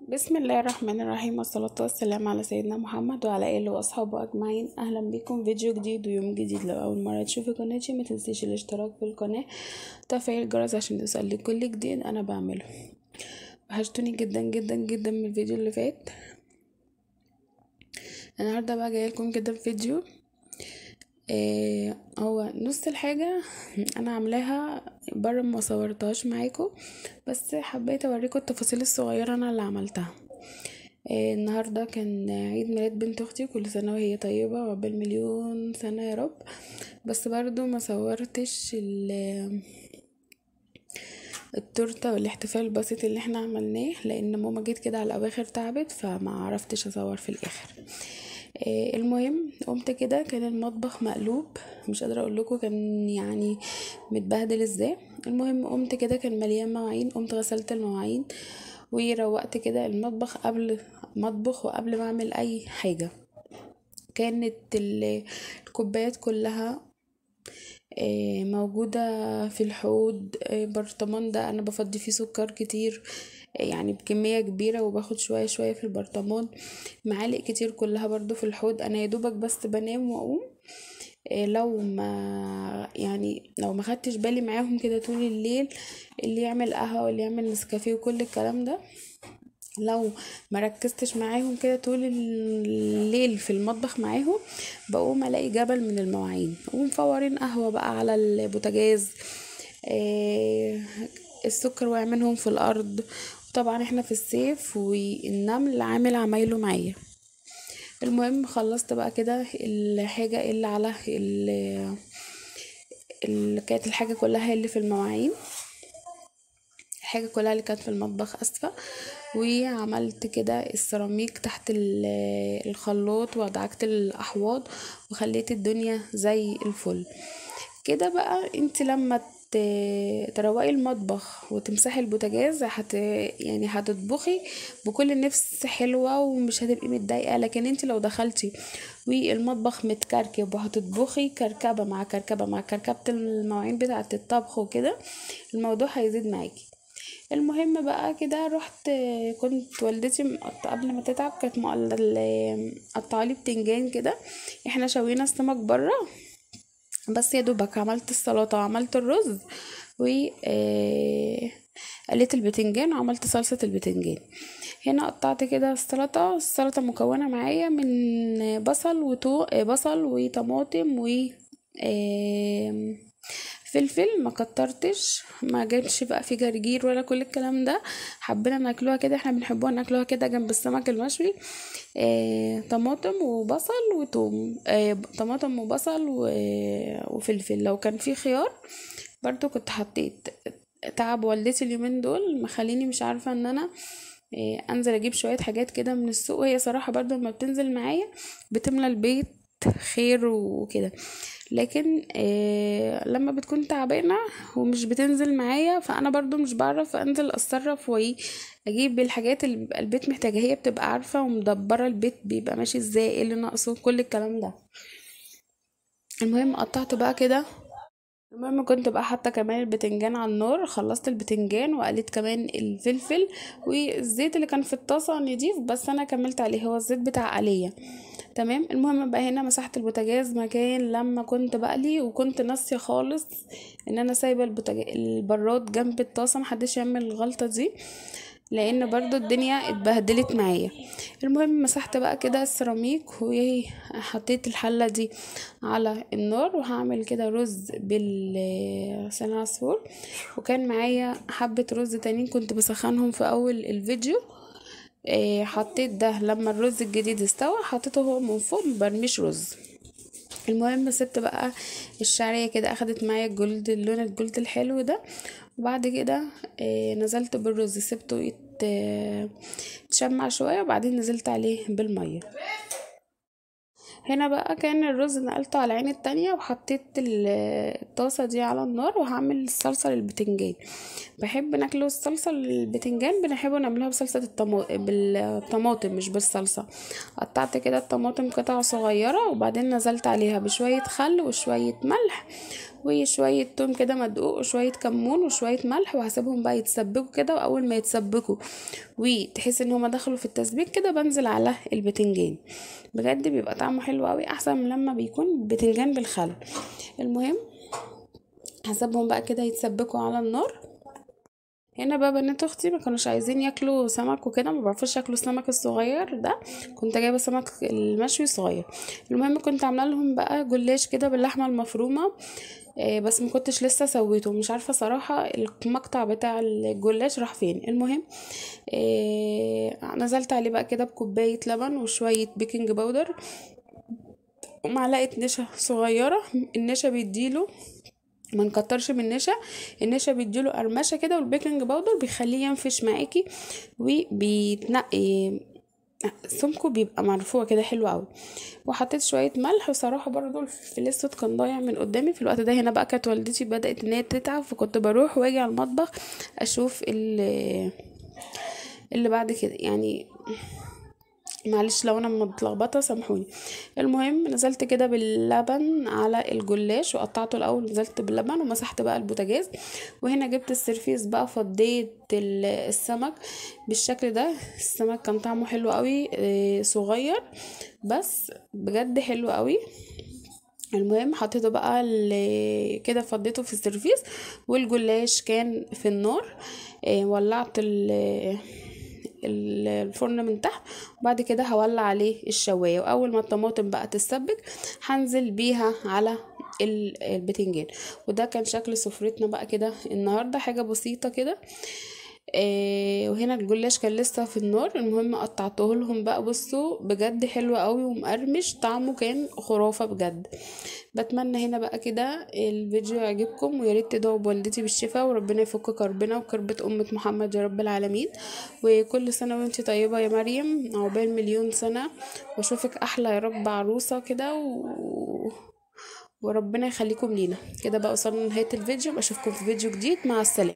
بسم الله الرحمن الرحيم، والصلاة والسلام على سيدنا محمد وعلى آله وأصحابه أجمعين. أهلا بكم فيديو جديد ويوم جديد. لو أول مرة تشوفي قناتي ما تنسيش الاشتراك في القناة وتفعيل الجرس عشان يوصلك كل جديد أنا بعمله. وحشتوني جدا جدا جدا من الفيديو اللي فات. النهاردة بقى جايه لكم كده فيديو هو نص الحاجة انا عاملاها بره، ما صورتهاش معاكم، بس حبيت اوريكم التفاصيل الصغيرة انا اللي عملتها. النهاردة كان عيد ميلاد بنت اختي، كل سنة وهي طيبة وعقبال مليون سنة يا رب. بس برضو ما صورتش التورته والاحتفال البسيط اللي احنا عملناه، لان ماما جيت كده على الاواخر تعبت فما عرفتش اصور في الاخر. المهم قمت كده، كان المطبخ مقلوب، مش قادره اقول لكم كان يعني متبهدل ازاي. المهم قمت كده كان مليان مواعين، قمت غسلت المواعين وروقت كده المطبخ قبل ما اطبخ وقبل ما اعمل اي حاجه. كانت الكوبايات كلها موجودة في الحوض. برطمان ده انا بفضي فيه سكر كتير، يعني بكمية كبيرة، وباخد شوية شوية في البرطمان. معالق كتير كلها برضو في الحوض. انا يدوبك بس بنام واقوم. لو ما خدتش بالي معاهم كده طول الليل، اللي يعمل قهوة واللي يعمل نسكافيه وكل الكلام ده، لو مركزتش معاهم كده طول الليل في المطبخ معاهم، بقوم الاقي جبل من المواعين ومفورين قهوة بقى على البوتاجاز. آه، السكر واقع منهم في الارض. طبعا احنا في الصيف والنمل عامل عمايله معايا. المهم خلصت بقى كده الحاجة اللي على اللي كانت الحاجة كلها اللي في المواعين، الحاجة كلها اللي كانت في المطبخ اسفة. وعملت كده السيراميك تحت الخلاط، ودعكت الاحواض وخليت الدنيا زي الفل كده. بقى انت لما تروقي المطبخ وتمسحي البوتاجاز يعني هتطبخي بكل نفس حلوة ومش هتبقي متضايقة. لكن انت لو دخلتي والمطبخ متكركب وهتطبخي كركبة مع كركبة مع كركبة المواعين بتاعة الطبخ وكده، الموضوع هيزيد معاكي. المهم بقى كده رحت، كنت والدتي قبل ما تتعب كانت مقطعالي بتنجان كده. احنا شوينا السمك بره، بس يا دوبك عملت السلطة وعملت الرز و قليت البتنجان وعملت صلصة البتنجان. هنا قطعت كده السلطة مكونة معايا من بصل وطماطم و فلفل. ما كترتش، ما جابش بقى في جرجير ولا كل الكلام ده. حبينا ناكلوها كده، احنا بنحبوها ناكلوها كده جنب السمك المشوي. طماطم وبصل وتوم، طماطم وبصل وفلفل. لو كان في خيار برضو كنت حطيت. تعب والدتي اليومين دول مخليني مش عارفة ان انا انزل اجيب شوية حاجات كده من السوق. وهي صراحة برضو لما بتنزل معايا بتملى البيت خير وكده، لكن لما بتكون تعبانة ومش بتنزل معايا فانا برضو مش بعرف انزل اتصرف واجيب الحاجات اللي بيبقى البيت محتاجة. هي بتبقى عارفة ومدبرة البيت بيبقى ماشي ازاي، ايه اللي ناقصه، كل الكلام ده. المهم قطعت بقى كده. المهم كنت بقى حاطه كمان البتنجان على النار، خلصت البتنجان وقليت كمان الفلفل والزيت اللي كان في الطاسه نضيف، بس انا كملت عليه، هو الزيت بتاع قليه. تمام. المهم بقى هنا مسحت البوتاجاز مكان لما كنت بقلي، وكنت ناسيه خالص ان انا سايبه البراد جنب الطاسه، محدش يعمل الغلطه دي لان برضو الدنيا اتبهدلت معايا. المهم مسحت بقى كده السيراميك وحطيت الحله دي على النار، وهعمل كده رز باللسان عصفور. وكان معايا حبه رز تانيين كنت بسخنهم في اول الفيديو. حطيت ده لما الرز الجديد استوى، حطيته هو من فوق، مبرميش رز. المهم سبت بقى الشعرية كده اخدت معايا الجلد، اللون الجلد الحلو ده. وبعد كده نزلت بالرز، سبته يتشمع شوية، وبعدين نزلت عليه بالمية. هنا بقى كان الرز نقلته على العين التانية، وحطيت الطاسة دي على النار، وهعمل الصلصة للبتنجان. بحب ناكله الصلصة للبتنجان، بنحبه نعملها بصلصة بالطماطم مش بالصلصة. قطعت كده الطماطم قطع صغيرة، وبعدين نزلت عليها بشوية خل وشوية ملح وشويه توم كده مدقوق وشويه كمون وشويه ملح، وهسيبهم بقى يتسبكوا كده. واول ما يتسبكوا وتحس ان هما دخلوا في التسبيك كده، بنزل على البتنجان. بجد بيبقى طعمه حلو قوي، احسن من لما بيكون بتنجان بالخل. المهم هسيبهم بقى كده يتسبكوا على النار. هنا بقى بنات اختي ما كانوش عايزين ياكلوا سمك وكده، ما بعرفوش ياكلوا السمك الصغير ده، كنت جايبه سمك المشوي صغير. المهم كنت عامله لهم بقى جلاش كده باللحمه المفرومه. بس ما كنتش لسه سويته، مش عارفه صراحه المقطع بتاع الجلاش راح فين. المهم نزلت عليه بقى كده بكوبايه لبن وشويه بيكنج باودر ومعلقه نشا صغيره. النشا بيديله، ما نكترش من النشا، النشا بيديله قرمشه كده، والبيكنج باودر بيخليه ينفش معاكي وبيتنقي سمكه، بيبقى مرفوع كده حلو قوي. وحطيت شويه ملح. وصراحه برضو الفلفل الاسود كان ضايع من قدامي في الوقت ده. هنا بقى كانت والدتي بدات ان هي تتعب، فكنت بروح واجي على المطبخ اشوف اللي بعد كده يعني. معلش لو انا متلخبطه سامحوني. المهم نزلت كده باللبن على الجلاش وقطعته الاول، نزلت باللبن ومسحت بقى البوتاجاز. وهنا جبت السرفيس بقى، فضيت السمك بالشكل ده. السمك كان طعمه حلو قوي، صغير بس بجد حلو قوي. المهم حطيته بقى كده، فضيته في السرفيس. والجلاش كان في النار. ولعت الفرن من تحت. وبعد كده هولع عليه الشوايه. واول ما الطماطم بقى تتسبك هنزل بيها على البتنجان. وده كان شكل سفرتنا بقى كده النهارده، حاجه بسيطه كده. وهنا الجلاش كان لسه في النار. المهم قطعته لهم بقى، بصوا بجد حلو قوي ومقرمش، طعمه كان خرافه بجد. بتمنى هنا بقى كده الفيديو يعجبكم، ويا ريت تدعوا بوالدتي بالشفاء، وربنا يفك كربنا وكربة أمة محمد يا رب العالمين. وكل سنة وانتي طيبة يا مريم، عقبال مليون سنة، واشوفك أحلى يا رب عروسة كده وربنا يخليكم لينا كده. بقى وصلنا لنهاية الفيديو، بشوفكم في فيديو جديد، مع السلامة.